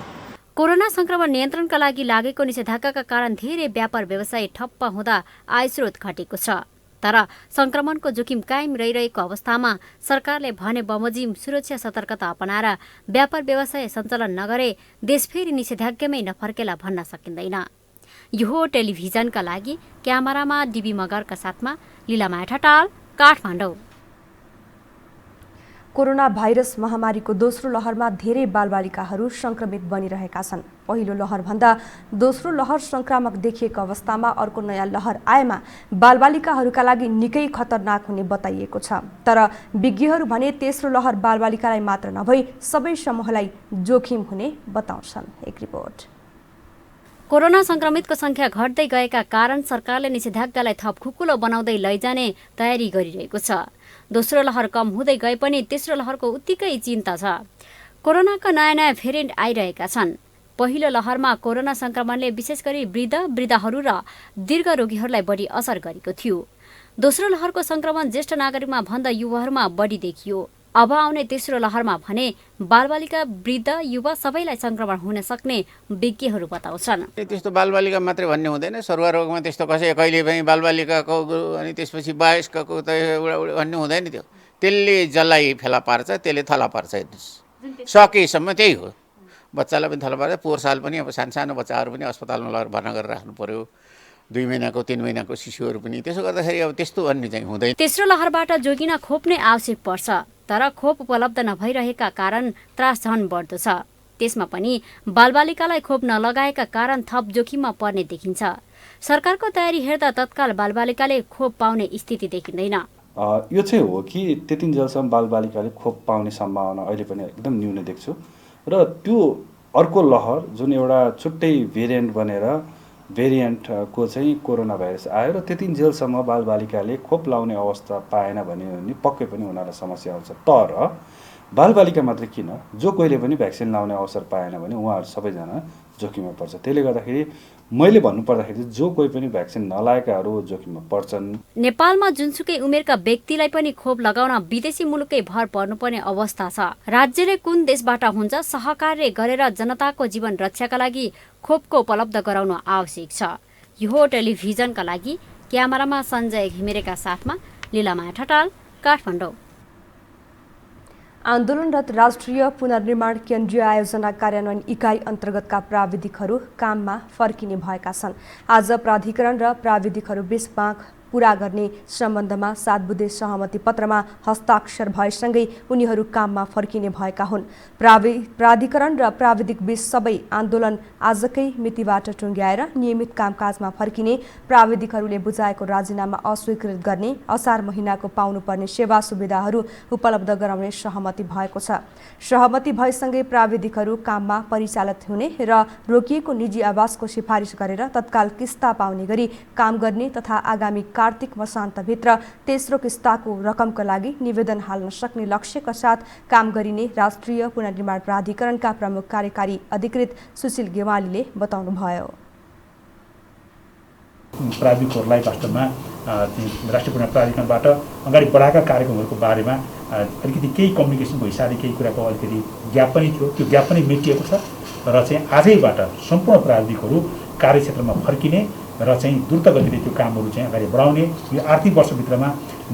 [SPEAKER 11] कोरोना संक्रमण नियन्त्रणका लागि लागेको निषेधाज्ञाका कारण धेरै व्यापार व्यवसाय ठप्प हुँदा आयस्रोत घटेको छ। तर संक्रमणको जोखिम कायम रहिरहेको अवस्थामा सरकारले भने बमोजिम सुरक्षा सतर्कता अपनाएर व्यापार व्यवसाय सञ्चालन नगरे देश फेरि निषेधाज्ञामै नफर्केला भन्न सकिँदैन। यो टेलिभिजनका लागि क्यामेरामा डिबी मगरका साथमा लीलामाया ठटाल, काठमाडौँ।
[SPEAKER 1] कोरोना भाइरस महामारीको दोस्रो लहरमा धेरै बालबालिकाहरू संक्रमित बनिरहेका छन्। पहिलो लहरभन्दा दोस्रो लहर संक्रामक देखिएको अवस्थामा अर्को नयाँ लहर आएमा बालबालिकाहरूका लागि निकै खतरनाक हुने बताइएको छ। तर विज्ञहरू भने तेस्रो लहर बालबालिकालाई मात्र नभई सबै समूहलाई जोखिम हुने बताउँछन्। एक रिपोर्ट।
[SPEAKER 11] कोरोना संक्रमितको संख्या घट्दै गएका कारण सरकारले निषेधाज्ञालाई थप खुकुलो बनाउँदै लैजाने तयारी गरिरहेको छ। दोस्रो लहर कम हुँदै गए पनि तेस्रो लहरको उत्तिकै चिन्ता छ। कोरोनाका नयाँ भेरिएन्ट आइरहेका छन्। पहिलो लहरमा कोरोना संक्रमणले विशेष गरी वृद्धहरू र दीर्घ रोगीहरूलाई बढी असर गरेको थियो। दोस्रो लहरको संक्रमण ज्येष्ठ नागरिकमा भन्दा युवाहरूमा बढी देखियो। अब आउने तेस्रो लहरमा भने बालबालिका, वृद्ध, युवा सबैलाई संक्रमण हुन सक्ने विज्ञहरू बताउँछन्।
[SPEAKER 7] त्यस्तो बालबालिका मात्रै भन्ने हुँदैन, सरुवा रोगमा त्यस्तो कसै कहिले पनि बालबालिकाको अनि त्यसपछि वयस्कको त भन्ने हुँदैन। त्यसले जसलाई फेला पार्छ त्यसले थला पार्छ। हेर्नुहोस्, सकेसम्म त्यही हो। बच्चालाई पनि थला पार्छ। पोहोर साल पनि अब सानो बच्चाहरू पनि अस्पतालमा लगेर भर्ना गरेर राख्नु पर्यो। 2 महिनाको 3 महिनाको शिशुहरू पनि। त्यसो गर्दाखेरि अब त्यस्तो भन्ने चाहिँ हुँदैन।
[SPEAKER 11] तेस्रो लहरबाट जोगिन खोप नै आवश्यक पर्छ। तर खोप उपलब्ध नभइरहेका कारण त्रास झन बढ्दो छ। त्यसमा पनि बालबालिकालाई खोप नलगाएका कारण थप जोखिममा पर्ने देखिन्छ। सरकारको तयारी हेर्दा तत्काल बालबालिकाले खोप पाउने स्थिति देखिँदैन।
[SPEAKER 14] यो चाहिँ हो कि त्यतिन्जेलसम्म बालबालिकाले खोप पाउने सम्भावना अहिले पनि एकदम न्यून देख्छु। र त्यो अर्को लहर जुन एउटा छुट्टै भेरिएन्टको चाहिँ कोरोना भाइरस आयो र त्यतिन्जेलसम्म बालबालिकाले खोप लाउने अवस्था पाएन भने पक्कै पनि उनीहरूलाई समस्या आउँछ। तर बालबालिका मात्रै किन, जो कोहीले पनि भ्याक्सिन लाउने अवसर पाएन भने उहाँहरू सबैजना जोखिममा पर्छ। त्यसले गर्दाखेरि मैले भन्नुपर्दाखेरि जो कोही पनि भ्याक्सिन नलाएकाहरू जोखिममा पर्छन्।
[SPEAKER 11] नेपालमा जुनसुकै उमेरका व्यक्तिलाई पनि खोप लगाउन विदेशी मुलुकै भर पर्नुपर्ने अवस्था छ। राज्यले कुन देशबाट हुन्छ सहकार्य गरेर जनताको जीवन रक्षाका लागि खोपको उपलब्ध गराउन आवश्यक छ। यो टेलिभिजनका लागि क्यामेरामा सञ्जय घिमिरेका साथमा लीलामाया ठटाल, काठमाडौँ।
[SPEAKER 1] आन्दोलनरत राष्ट्रिय पुनर्निर्माण केन्द्रीय आयोजना कार्यान्वयन इकाइ अन्तर्गतका प्राविधिकहरू काममा फर्किने भएका छन्। आज प्राधिकरण र प्राविधिकहरू बीच पूरा गर्ने सम्बन्धमा 7 बुँदे सहमति पत्रमा हस्ताक्षर भएसँगै उनीहरू काममा फर्किने भएका हुन्। प्राधिकरण र प्राविधिक बीच सबै आन्दोलन आजकै मितिबाट टुङ्ग्याएर नियमित कामकाजमा फर्किने, प्राविधिकहरूले बुझाएको राजीनामा अस्वीकृत गर्ने, असार महिनाको पाउनुपर्ने सेवा सुविधाहरू उपलब्ध गराउने सहमति भएको छ। सहमति भएसँगै प्राविधिकहरू काममा परिचालित हुने र रोकिएको निजी आवासको सिफारिस गरेर तत्काल किस्ता पाउने गरी काम गर्ने तथा आगामी कार्तिक मसान्तभित्र तेस्रो किस्ताको रकमका लागि निवेदन हाल्न सक्ने लक्ष्यका साथ काम गरिने राष्ट्रिय पुनर्निर्माण प्राधिकरणका प्रमुख कार्यकारी अधिकृत सुशील गेवालीले बताउनुभयो।
[SPEAKER 4] प्राविधिकहरूलाई वास्तवमा राष्ट्रिय पुनर्निर्माण प्राधिकरणबाट अगाडि बढाएका कार्यक्रमहरूको बारेमा अलिकति केही कम्युनिकेसनको हिसाबले केही कुराको अलिकति ग्याप पनि थियो। त्यो ग्याप पनि मेटिएको छ र चाहिँ आजैबाट सम्पूर्ण प्राविधिकहरू कार्यक्षेत्रमा फर्किने र चाहिँ द्रुत गतिले त्यो कामहरू चाहिँ अगाडि बढाउने। यो आर्थिक वर्षभित्रमा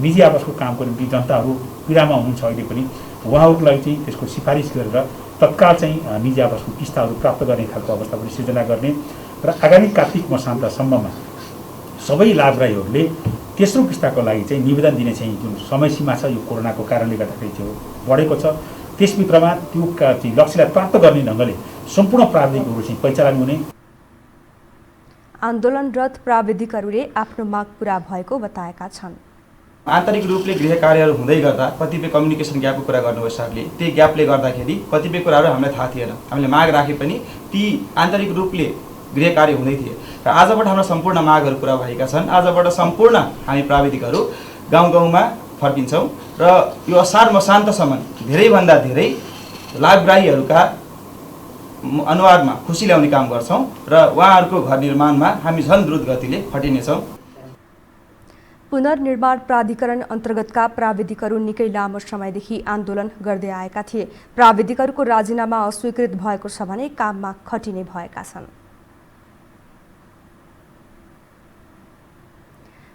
[SPEAKER 4] निजी आवासको कामको निम्ति जनताहरू पीडामा हुनुहुन्छ। अहिले पनि उहाँहरूको लागि चाहिँ त्यसको सिफारिस गरेर तत्काल चाहिँ निजी आवासको किस्ताहरू प्राप्त गर्ने खालको अवस्था पनि सिर्जना गर्ने र आगामी कार्तिक मसान्तसम्ममा सबै लाभग्राहीहरूले तेस्रो किस्ताको लागि चाहिँ निवेदन दिने चाहिँ जुन समय सीमा छ यो कोरोनाको कारणले गर्दाखेरि त्यो बढेको छ। त्यसभित्रमा त्यो लक्ष्यलाई प्राप्त गर्ने ढङ्गले सम्पूर्ण प्राविधिकहरू चाहिँ परिचालन हुने।
[SPEAKER 1] आन्दोलनरत प्राविधिकहरूले आफ्नो माग पूरा भएको बताएका छन्।
[SPEAKER 15] आन्तरिक रूपले गृह कार्यहरू हुँदै गर्दा कतिपय कम्युनिकेसन ग्यापको कुरा गर्नुभयो सरले। त्यही ग्यापले गर्दाखेरि कतिपय कुराहरू हामीलाई थाहा थिएन। हामीले माग राखे पनि ती आन्तरिक रूपले गृह कार्य हुँदै थिए र आजबाट हाम्रा सम्पूर्ण मागहरू पुरा भएका छन्। आजबाट सम्पूर्ण हामी प्राविधिकहरू गाउँ गाउँमा फर्किन्छौँ र यो असार मसान्तसम्म धेरैभन्दा धेरै लाभग्राहीहरूका अनुहारमा खुसी ल्याउने काम गर्छौँ र उहाँहरूको घर निर्माणमा हामी झन् द्रुत गतिले खटिनेछौँ।
[SPEAKER 1] पुनर्निर्माण प्राधिकरण अन्तर्गतका प्राविधिकहरू निकै लामो समयदेखि आन्दोलन गर्दै आएका थिए। प्राविधिकहरूको राजीनामा अस्वीकृत भएको छ भने काममा खटिने भएका छन्।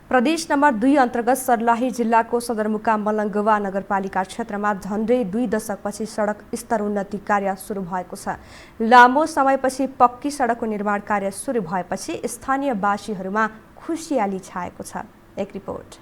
[SPEAKER 1] प्रदेश नम्बर 2 अन्तर्गत सर्लाही जिल्लाको सदरमुकाम मलङ्गवा नगरपालिका क्षेत्रमा झन्डै 2 दशकपछि सडक स्तरोन्नति कार्य सुरु भएको छ। लामो समयपछि पक्की सडकको निर्माण कार्य सुरु भएपछि स्थानीयवासीहरूमा खुसियाली छाएको छ। एक रिपोर्ट।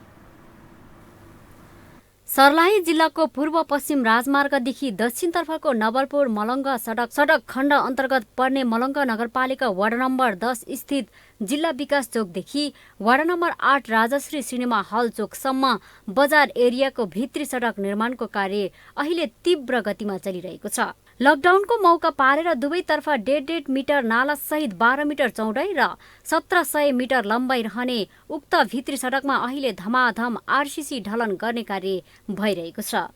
[SPEAKER 11] सर्लाही जिल्लाको पूर्व पश्चिम राजमार्गदेखि दक्षिणतर्फको नवलपुर मलङ्ग सडक खण्ड अन्तर्गत पर्ने मलङ्ग नगरपालिका वार्ड नम्बर 10 स्थित जिल्ला विकास चोकदेखि ward number 8 Rajshree cinema hall चोकसम्म बजार एरियाको भित्री सडक निर्माणको कार्य अहिले तीव्र गतिमा चलिरहेको छ। लकडाउनको मौका पारेर दुवैतर्फ 1.5 मिटर नाला सहित 12 मिटर चौडाइ र 1700 मिटर लम्बाइ रहने उक्त भित्री सडकमा अहिले धमाधम आरसीसी ढलन गर्ने कार्य भइरहेको छ।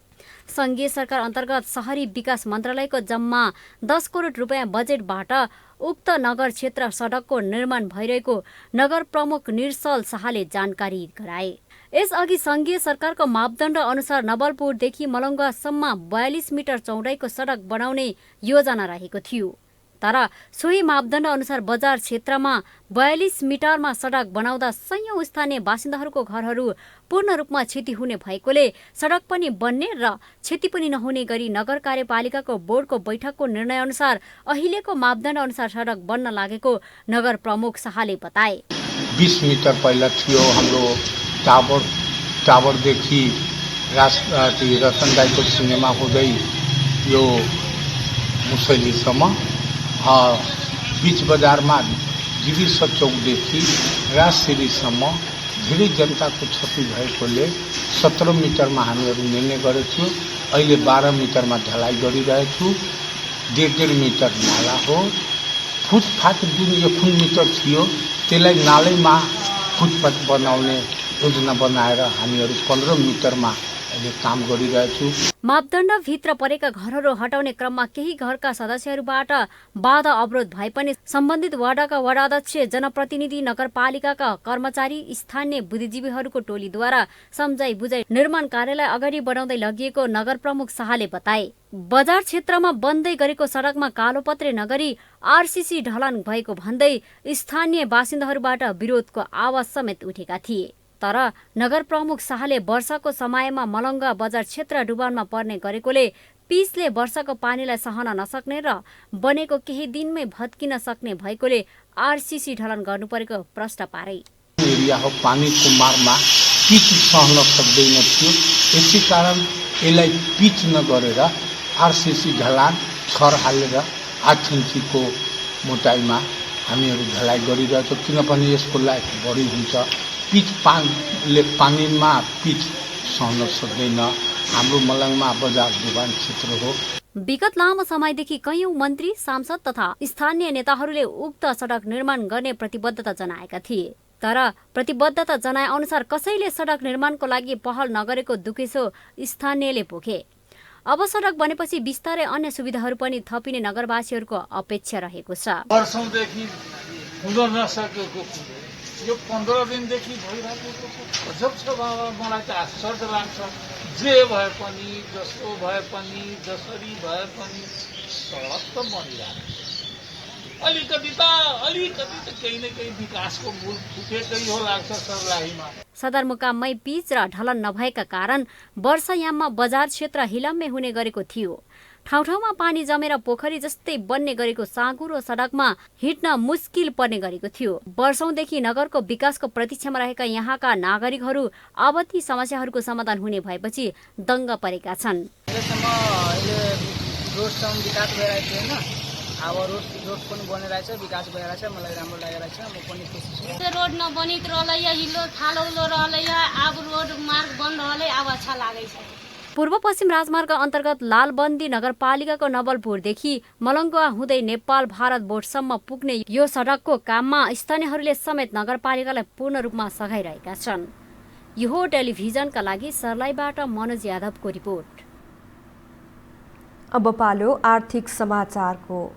[SPEAKER 11] संघीय सरकार अन्तर्गत शहरी विकास मन्त्रालयको जम्मा 10 करोड रुपियाँ बजेटबाट उक्त नगर क्षेत्र सडकको निर्माण भइरहेको नगर प्रमुख निर्सल शाहले जानकारी गराए। यसअघि संघीय सरकारको मापदण्ड अनुसार नवलपुरदेखि मलङ्गसम्म 42 मिटर चौडाइको सडक बनाउने योजना रहेको थियो। तर सोही मापदण्ड अनुसार बजार क्षेत्रमा 42 मिटरमा सडक बनाउँदा सयौं स्थानीय बासिन्दाहरूको घरहरू पूर्ण रूपमा क्षति हुने भएकोले सडक पनि बन्ने र क्षति पनि नहुने गरी नगर कार्यपालिकाको बोर्डको बैठकको निर्णय अनुसार अहिलेको मापदण्ड अनुसार सडक बन्न लागेको नगर प्रमुख शाहले बताए।
[SPEAKER 16] 20 मिटर पहिला थियो हाम्रो टावरदेखि रतन दाईको सिनेमा हुँदै यो मुसैलीसम्म बीच बजारमा गिरीश चौकदेखि राजसिरीसम्म धेरै जनताको क्षति भएकोले 17 मिटरमा हामीहरू निर्णय गरेको थियौँ। अहिले 12 मिटरमा ढलाइ गरिरहेछु। 1.5 मिटर नाला हो। फुटपाथ जुन 1 मिटर थियो त्यसलाई नालैमा फुटपाथ बनाउने योजना बनाएर हामीहरू 15 मिटरमा अहिले काम गरिरहेछु।
[SPEAKER 11] मापदण्डभित्र परेका घरहरू हटाउने क्रममा केही घरका सदस्यहरूबाट बाधा अवरोध भए पनि सम्बन्धित वार्डका वडाध्यक्ष, जनप्रतिनिधि, नगरपालिकाका कर्मचारी, स्थानीय बुद्धिजीवीहरूको टोलीद्वारा सम्झाइ बुझाइ निर्माण कार्यलाई अगाडि बढाउँदै लगिएको नगर प्रमुख शाहले बताए। बजार क्षेत्रमा बन्दै गरेको सडकमा कालोपत्रे नगरी आरसीसी ढलान भएको भन्दै स्थानीय बासिन्दाहरूबाट विरोधको आवाज समेत उठेका थिए। तर नगर प्रमुख शाहले वर्षाको समयमा मलङ्ग बजार क्षेत्र डुबानमा पर्ने गरेकोले पिचले वर्षाको पानीलाई सहन नसक्ने र बनेको केही दिनमै भत्किन सक्ने भएकोले आरसीसी ढलन गर्नु परेको प्रश्न पारे।
[SPEAKER 16] एरिया हो, पानीको मारमा पिच सहन सक्दैन थियो। यसै कारण यसलाई पिच नगरेर आरसिसी ढलान छर हालेर 8 इन्चीको मोटाइमा हामीहरू ढलाइ गरिरहेछौँ, किनभने यसको लाइफ बढी हुन्छ। पिच पानीमा पिच सहन सक्दैन। हाम्रो मलङमा बजार दोकान क्षेत्र हो।
[SPEAKER 11] विगत लामो समयदेखि कैयौं मन्त्री, सांसद तथा स्थानीय नेताहरूले उक्त सडक निर्माण गर्ने प्रतिबद्धता जनाएका थिए। तर प्रतिबद्धता जनाए अनुसार कसैले सडक निर्माणको लागि पहल नगरेको दुखेसो स्थानीयले पोखे। अब सडक बनेपछि बिस्तारै अन्य सुविधाहरू पनि थपिने नगरवासीहरूको अपेक्षा रहेको छ।
[SPEAKER 17] वर्षौंदेखि हुन नसकेको यो 15 दिनदेखि भइरहेको गजब छ बाबा। मलाई त आश्चर्य लाग्छ। जे भए पनि, जस्तो भए पनि, जसरी भए पनि सडक त बनिरहेको छ। अलिकति त केही न केही विकासको मूल फुटेकै हो लाग्छ सर्लाहीमा।
[SPEAKER 11] सदरमुकाममै पिच र ढलन नभएका कारण वर्षायाममा बजार क्षेत्र हिलम्मे हुने गरेको थियो। ठाउँ ठाउँमा पानी जमेर पोखरी जस्तै बन्ने गरेको साँघुरो सडकमा हिँड्न मुस्किल पर्ने गरेको थियो। वर्षौंदेखि नगरको विकासको प्रतीक्षामा रहेका यहाँका नागरिकहरू अब ती समस्याहरूको समाधान हुने भएपछि दङ्ग परेका छन्।
[SPEAKER 18] अब रोड पनि बनिरहेछ, विकास भइरहेछ, मलाई राम्रो लागिरहेछ। म पनि खुसी छु।
[SPEAKER 19] रोड नबनित रहलै, हिलो खालो रहलै, अब रोड मार्ग बन रहलै, अब अच्छा लागैछ।
[SPEAKER 11] पूर्व पश्चिम राजमार्ग अन्तर्गत लालबन्दी नगरपालिकाको नवलपुरदेखि मलङ्गुवा हुँदै नेपाल भारत बोर्डसम्म पुग्ने यो सडकको काममा स्थानीयहरूले समेत नगरपालिकालाई पूर्ण रूपमा सघाइरहेका छन्। यो टेलिभिजनका लागि सर्लाहीबाट मनोज यादवको रिपोर्ट।
[SPEAKER 1] अब पालो आर्थिक समाचारको।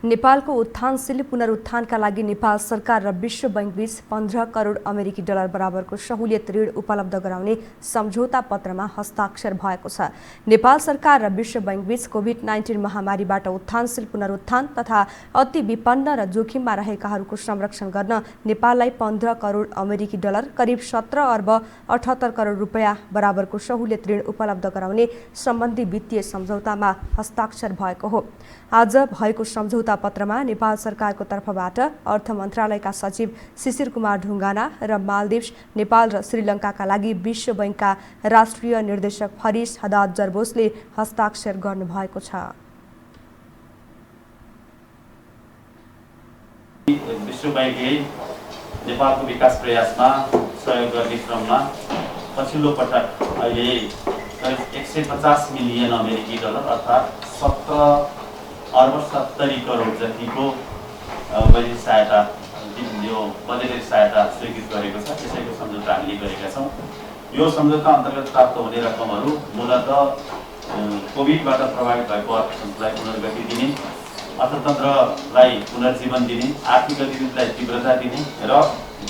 [SPEAKER 1] नेपालको उत्थानशील पुनरुत्थानका लागि नेपाल सरकार र विश्व बैंकबीच 15 करोड अमेरिकी डलर बराबरको सहुलियत ऋण उपलब्ध गराउने सम्झौता पत्रमा हस्ताक्षर भएको छ। नेपाल सरकार र विश्व बैंकबीच कोभिड-19 महामारीबाट उत्थानशील पुनरुत्थान तथा अति विपन्न र जोखिममा रहेकाहरूको संरक्षण गर्न नेपाललाई 15 करोड अमेरिकी डलर करिब 17 अर्ब 78 करोड रुपैयाँ बराबरको सहुलियत ऋण उपलब्ध गराउने सम्बन्धी वित्तीय सम्झौतामा हस्ताक्षर भएको हो। आज भएको सम्झौता पत्रमा नेपाल सरकारको तर्फबाट अर्थ मन्त्रालयका सचिव शिशिर कुमार ढुङ्गाना र मालदिप्स, नेपाल र श्रीलङ्काका लागि विश्व बैंकका राष्ट्रिय निर्देशक फरिस हदाद जरबोसले हस्ताक्षर गर्नुभएको छ।
[SPEAKER 20] विश्व बैंकले नेपालको विकास प्रयासमा सहयोग गर्ने क्रममा पछिल्लो पटक अहिले करिब 150 मिलियन अमेरिकी डलर अर्थात् 17 अर्ब 70 करोड जतिको बजेट सहायता, यो बजेटरी सहायता स्वीकृत गरेको छ। त्यसैको सम्झौता हामीले गरेका छौँ। यो सम्झौता अन्तर्गत प्राप्त हुने रकमहरू मूलतः कोभिडबाट प्रभावित भएको अर्थतन्त्रलाई पुनर्गति दिने, अर्थतन्त्रलाई पुनर्जीवन दिने, आर्थिक गतिविधिलाई तीव्रता दिने र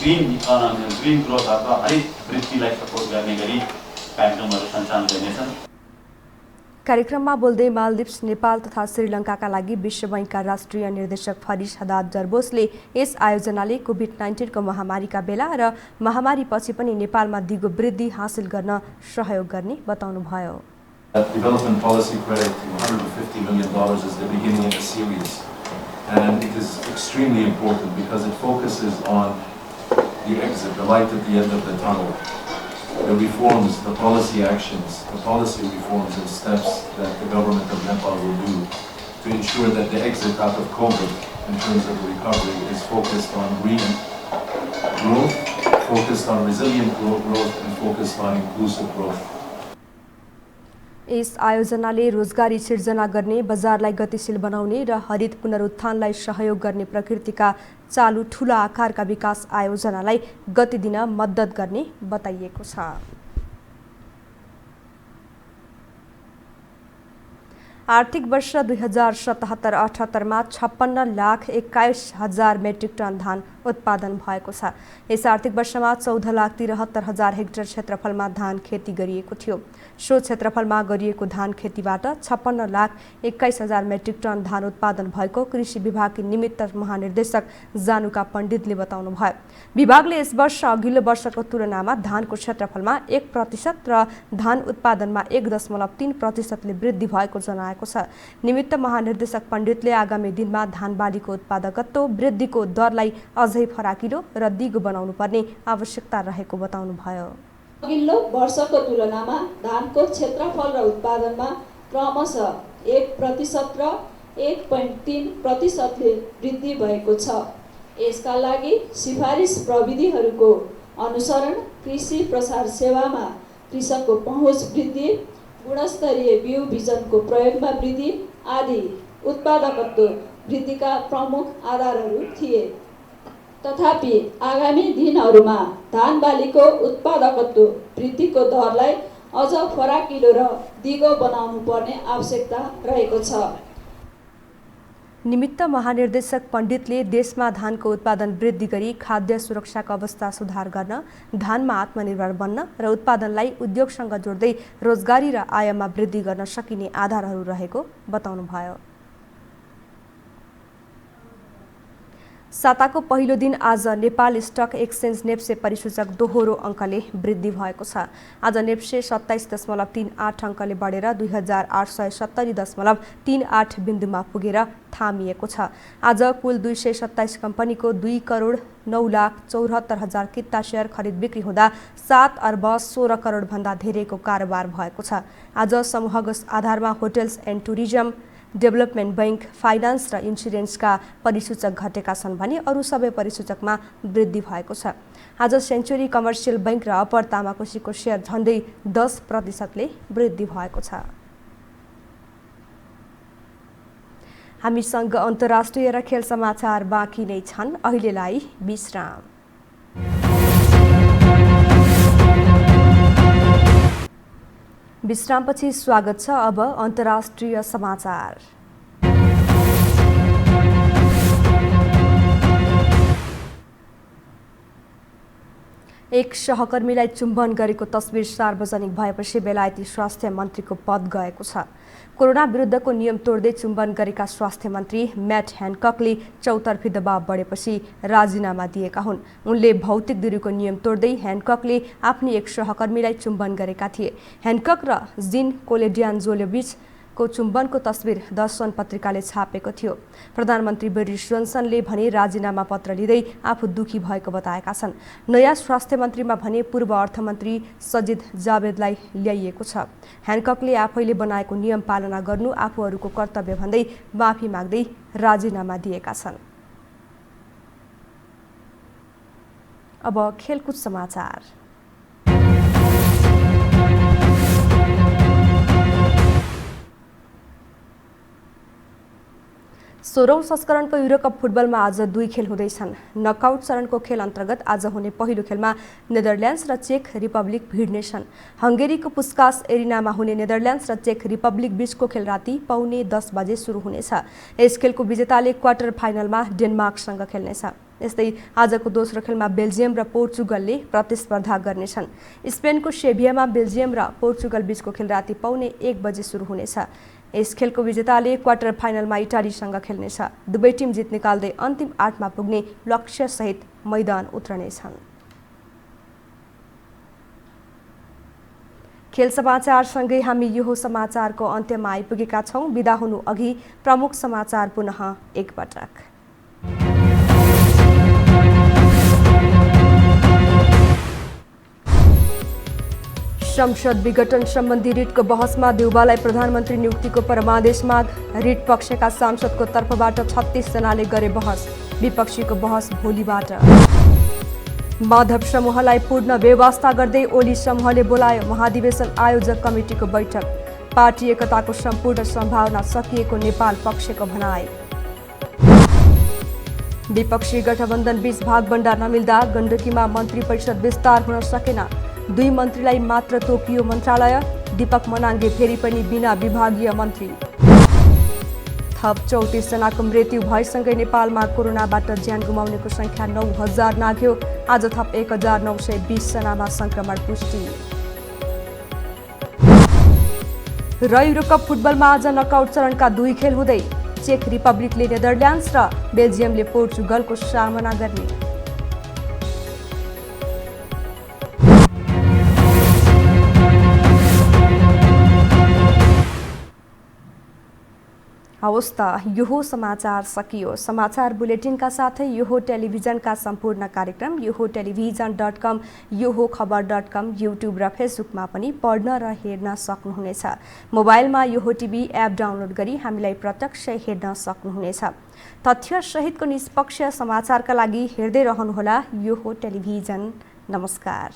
[SPEAKER 20] ग्रिन इकोनोमी, ग्रिन ग्रोथ अथवा हरित वृद्धिलाई सपोर्ट गर्ने गरी कार्यक्रमहरू सञ्चालन गर्नेछन्।
[SPEAKER 1] कार्यक्रममा बोल्दै मालदिप्स, नेपाल तथा श्रीलङ्काका लागि विश्व बैंकका राष्ट्रिय निर्देशक फरिस हदाद जरबोसले यस आयोजनाले कोभिड-19 को महामारीका बेला र महामारीपछि पनि नेपालमा दिगो वृद्धि हासिल गर्न सहयोग गर्ने बताउनुभयो।
[SPEAKER 21] Development policy credit $150 million is the beginning of a series, and it is extremely important because it focuses on the exit, the light at the end of the tunnel. The reforms, the policy actions, the policy reforms and steps that the government of Nepal will do to ensure that the exit out of COVID in terms of recovery is focused on green growth, focused on resilient growth, and focused on inclusive growth.
[SPEAKER 1] यस आयोजनाले रोजगारी सिर्जना गर्ने, बजारलाई गतिशील बनाउने र हरित पुनरुत्थानलाई सहयोग गर्ने प्रकृतिका चालु ठूला आकारका विकास आयोजनालाई गति दिन मद्दत गर्ने बताइएको छ। आर्थिक वर्ष 2077-78 मा 56,21,000 मेट्रिक टन धान उत्पादन भएको छ। यस आर्थिक वर्षमा 14,73,000 हेक्टर क्षेत्रफलमा धान खेती गरिएको थियो। सो क्षेत्रफलमा गरिएको धान खेतीबाट 56,21,000 मेट्रिक टन धान उत्पादन भएको कृषि विभागकी निमित्त महानिर्देशक जानुका पण्डितले बताउनुभयो। विभागले यस वर्ष अघिल्लो वर्षको तुलनामा धानको क्षेत्रफलमा 1% र धान उत्पादनमा 1.3%ले वृद्धि भएको जनाएको छ। निमित्त महानिर्देशक पण्डितले आगामी दिनमा धान बालीको उत्पादकत्व वृद्धिको दरलाई अझै फराकिलो र दिगो बनाउनु पर्ने आवश्यकता रहेको बताउनुभयो।
[SPEAKER 2] अघिल्लो वर्षको तुलनामा धानको क्षेत्रफल र उत्पादनमा क्रमशः 1% र 1.3%ले वृद्धि भएको छ। यसका लागि सिफारिस प्रविधिहरूको अनुसरण, कृषि प्रसार सेवामा कृषकको पहुँच वृद्धि, गुणस्तरीय बिउ बिजनको प्रयोगमा वृद्धि आदि उत्पादकत्व वृद्धिका प्रमुख आधारहरू थिए। तथापि आगामी दिनहरूमा धान बालीको उत्पादकत्व वृद्धिको दरलाई अझ फराकिलो र दिगो बनाउनु पर्ने आवश्यकता रहेको छ।
[SPEAKER 1] निमित्त महानिर्देशक पण्डितले देशमा धानको उत्पादन वृद्धि गरी खाद्य सुरक्षाको अवस्था सुधार गर्न, धानमा आत्मनिर्भर बन्न र उत्पादनलाई उद्योगसँग जोड्दै रोजगारी र आयमा वृद्धि गर्न सकिने आधारहरू रहेको बताउनुभयो। साताको पहिलो दिन आज नेपाल स्टक एक्सचेन्ज नेप्से परिसूचक दोहोरो अङ्कले वृद्धि भएको छ। आज नेप्से 27.38 अङ्कले बढेर 2870.38 बिन्दुमा पुगेर थामिएको छ। आज कुल 227 कम्पनीको 2,09,74,000 किता सेयर खरिद बिक्री हुँदा 7 अर्ब 16 करोड भन्दा धेरैको कारोबार भएको छ। आज समूहगत आधारमा hotels and tourism, development bank, finance र इन्सुरेन्सका परिसूचक घटेका छन् भने अरू सबै परिसूचकमा वृद्धि भएको छ। आज सेन्चुरी कमर्सियल बैंक र अप्पर तामाकोसीको सेयर झन्डै 10%ले वृद्धि भएको छ। हामीसँग अन्तर्राष्ट्रिय र खेल समाचार बाँकी नै छन्। अहिलेलाई विश्राम। विश्रामपछि स्वागत छ। अब अन्तर्राष्ट्रिय समाचार। एक सहकर्मीलाई चुम्बन गरेको तस्बिर सार्वजनिक भएपछि बेलायती स्वास्थ्य मन्त्रीको पद गएको छ। कोरोना विरुद्धको नियम तोड्दै चुम्बन गरेका स्वास्थ्य मन्त्री म्याट ह्यान्ककले चौतर्फी दबाव बढेपछि राजीनामा दिएका हुन्। उनले भौतिक दूरीको नियम तोड्दै ह्यान्ककले आफ्नी एक सहकर्मीलाई चुम्बन गरेका थिए। ह्यान्कक र जिन कोलेड्यान्जोलेभिचको चुम्बनको तस्बिर द सन पत्रिकाले छापेको थियो। प्रधानमन्त्री बोरिस जोन्सनले भने राजीनामा पत्र लिँदै आफू दुखी भएको बताएका छन्। नयाँ स्वास्थ्य मन्त्रीमा भने पूर्व अर्थमन्त्री सजिद जावेदलाई ल्याइएको छ। ह्यान्ककले आफैले बनाएको नियम पालना गर्नु आफूहरूको कर्तव्य भन्दै माफी माग्दै राजीनामा दिएका छन्। अब खेलकुद समाचार। 16औं संस्करणको युरोकप फुटबलमा आज 2 खेल हुँदैछन्। नकआउट चरणको खेल अन्तर्गत आज हुने पहिलो खेलमा नेदरल्यान्ड्स र चेक रिपब्लिक भिड्नेछन्। हंगेरीको पुस्कास एरिनामा हुने नेदरल्यान्ड्स र चेक रिपब्लिक बीचको खेल राति 9:15 बजे सुरु हुनेछ। यस खेलको विजेताले क्वार्टर फाइनलमा डेनमार्कसँग खेल्नेछ। यस्तै आजको दोस्रो खेलमा बेल्जियम र पोर्चुगलले प्रतिस्पर्धा गर्नेछन्। स्पेनको सेभियामा बेल्जियम र पोर्चुगल बीचको खेल राति 1:15 बजे सुरु हुनेछ। यस खेलको विजेताले क्वार्टर फाइनलमा इटालीसँग खेल्नेछ। दुवै टिम जित निकाल्दै अन्तिम 8मा पुग्ने लक्ष्यसहित मैदान उत्रनेछन्। खेल समाचारसँगै हामी यो समाचारको अन्त्यमा आइपुगेका छौं। बिदा हुनु अघि प्रमुख समाचार पुनः एकपटक। संसद विघटन सम्बन्धी रिटको बहसमा देउवालाई प्रधानमन्त्री नियुक्तिको परमादेश माग। रिट पक्षका सांसदको तर्फबाट 36 जनाले गरे बहस। विपक्षीको बहस भोलिबाट। माधव समूहलाई पूर्ण व्यवस्था गर्दै ओली समूहले बोलायो महाधिवेशन आयोजक कमिटिको बैठक। पार्टी एकताको सम्पूर्ण सम्भावना सकिएको नेपाल पक्षको भनाई। विपक्षी गठबन्धन बीच भागबण्डा नमिल्दा गण्डकीमा मन्त्री परिषद विस्तार हुन सकेन। 2 मन्त्रीलाई मात्र तोकियो मन्त्रालय। दीपक मनाङ्गे फेरि पनि बिना विभागीय मन्त्री। थप 34 जनाको मृत्यु भएसँगै नेपालमा कोरोनाबाट ज्यान गुमाउनेको संख्या 9000 नाघ्यो। आज थप 1920 जनामा संक्रमण पुष्टि। र युरोकप फुटबलमा आज नकआउट चरणका 2 खेल हुँदै चेक रिपब्लिकले नेदरल्यान्ड्स र बेल्जियमले पोर्चुगलको सामना गर्ने। हवस् त यो हो समाचार सकियो। समाचार बुलेटिनका साथै यो हो टेलिभिजनका सम्पूर्ण कार्यक्रम यो हो टेलिभिजन.com, यो हो खबर.com, युट्युब र फेसबुकमा पनि पढ्न र हेर्न सक्नुहुनेछ। मोबाइलमा यो हो टिभी एप डाउनलोड गरी हामीलाई प्रत्यक्ष हेर्न सक्नुहुनेछ। तथ्य सहितको निष्पक्ष समाचारका लागि हेर्दै रहनुहोला यो हो टेलिभिजन। नमस्कार।